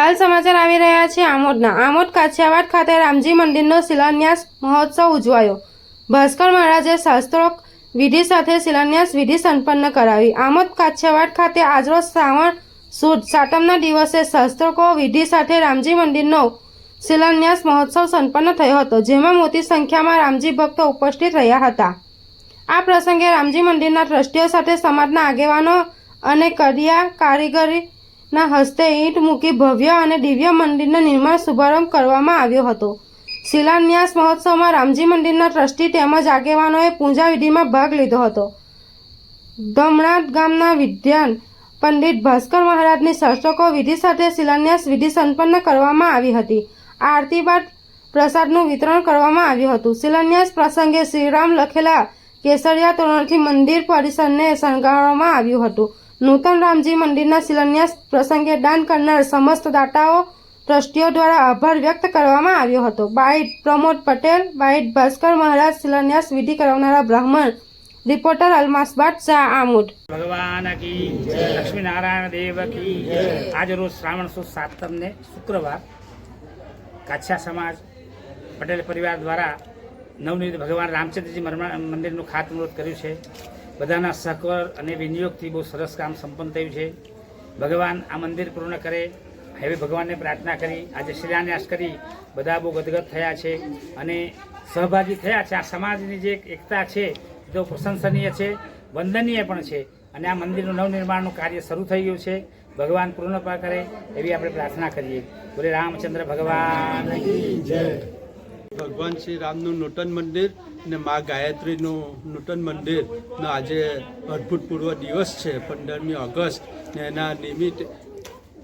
હાલ સમાચાર આવી રહ્યા છે આમોદના। આમોદ કાછિયાવાડ ખાતે રામજી મંદિરનો શિલાન્યાસ મહોત્સવ ઉજવાયો। ભાસ્કર મહારાજે શાસ્ત્રોક્ત વિધિ સાથે શિલાન્યાસ વિધિ સંપન્ન કરાવી। આમોદ કાછિયાવાડ ખાતે આજરોજ શ્રાવણ સુદ સાતમના દિવસે શાસ્ત્રોક્ત વિધિ સાથે રામજી મંદિરનો શિલાન્યાસ મહોત્સવ સંપન્ન થયો હતો, જેમાં મોટી સંખ્યામાં રામજી ભક્તો ઉપસ્થિત રહ્યા હતા। આ પ્રસંગે રામજી મંદિરના ટ્રસ્ટીઓ સાથે સમાજના આગેવાનો અને કડિયા કારીગરીના હસ્તે ઈંટ મૂકી ભવ્ય અને દિવ્ય મંદિરના નિર્માણ શુભારંભ કરવામાં આવ્યો હતો। શિલાન્યાસ મહોત્સવમાં રામજી મંદિરના ટ્રસ્ટી તેમજ આગેવાનોએ પૂજા વિધિમાં ભાગ લીધો હતો। ધમણાદ ગામના વિદ્વાન પંડિત ભાસ્કર મહારાજની શાસ્ત્રોક્ત વિધિ સાથે શિલાન્યાસ વિધિ સંપન્ન કરવામાં આવી હતી। આરતી બાદ પ્રસાદનું વિતરણ કરવામાં આવ્યું હતું। શિલાન્યાસ પ્રસંગે શ્રીરામ લખેલા કેસરિયા તોરણથી મંદિર પરિસરને શણગારવામાં આવ્યું હતું। નૂતન રામજી મંદિરના શિલાન્યાસ પ્રસંગે દાન કરનાર સમસ્ત દાતાઓ ટ્રસ્ટીઓ દ્વારા આભાર વ્યક્ત કરવામાં આવ્યો હતો। બાઈટ પ્રમોદ પટેલ, બાઈટ ભાસ્કર મહારાજ શિલાન્યાસ વિધિ કરાવનારા બ્રાહ્મણ। રિપોર્ટર અલમાસ બાદશાહ, આમોદ। ભગવાન કી લક્ષ્મી નારાયણ દેવ કી। આજ રોજ શ્રાવણ સુદ સાતમને શુક્રવાર કાછિયા સમાજ પટેલ પરિવાર દ્વારા નવનિર્મિત ભગવાન રામચંદ્રજી મંદિરનું ખાતમુહૂર્ત કર્યું છે। બધાના સહકાર અને વિનિયોગથી બહુ સરસ કામ સંપન્ન થયું છે। ભગવાન આ મંદિર પૂર્ણ કરે એવી ભગવાનને પ્રાર્થના કરી આજે શિલાન્યાસ કરી બધા બહુ ગદગદ થયા છે અને સહભાગી થયા છે। આ સમાજની જે એકતા છે તો પ્રશંસનીય છે, વંદનીય પણ છે અને આ મંદિરનું નવનિર્માણનું કાર્ય શરૂ થઈ ગયું છે। ભગવાન પૂર્ણ કરે એવી આપણે પ્રાર્થના કરીએ। બોલે રામચંદ્ર ભગવાન કી જય। ભગવાન શ્રી રામનું નૂતન મંદિર અને મા ગાયત્રીનું નૂતન મંદિરનો આજે અદ્ભુતપૂર્વ દિવસ છે 15મી ઓગસ્ટ ને એના નિમિત્તે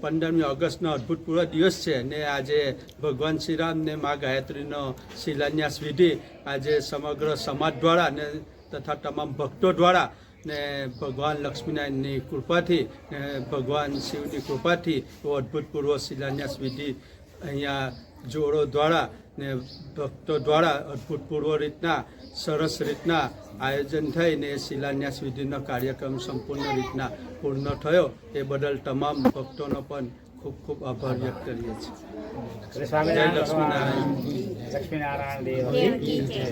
15મી ઓગસ્ટનો અદ્ભુતપૂર્વ દિવસ છે ને આજે ભગવાન શ્રી રામ ને મા ગાયત્રીનો શિલાન્યાસ વિધિ આજે સમગ્ર સમાજ દ્વારા ને તથા તમામ ભક્તો દ્વારા ને ભગવાન લક્ષ્મીનારાયણની કૃપાથી ને ભગવાન શિવની કૃપાથી એવો અદ્ભુતપૂર્વ શિલાન્યાસ વિધિ અહીંયા જોડો દ્વારા ને ભક્તો દ્વારા અદ્ભુતપૂર્વ રીતના સરસ રીતના આયોજન થઈને શિલાન્યાસ વિધિનો કાર્યક્રમ સંપૂર્ણ રીતના પૂર્ણ થયો એ બદલ તમામ ભક્તોનો પણ ખૂબ ખૂબ આભાર વ્યક્ત કરીએ છીએ। સ્વામિનારાયણ લક્ષ્મીનારાયણ દેવ કી જય।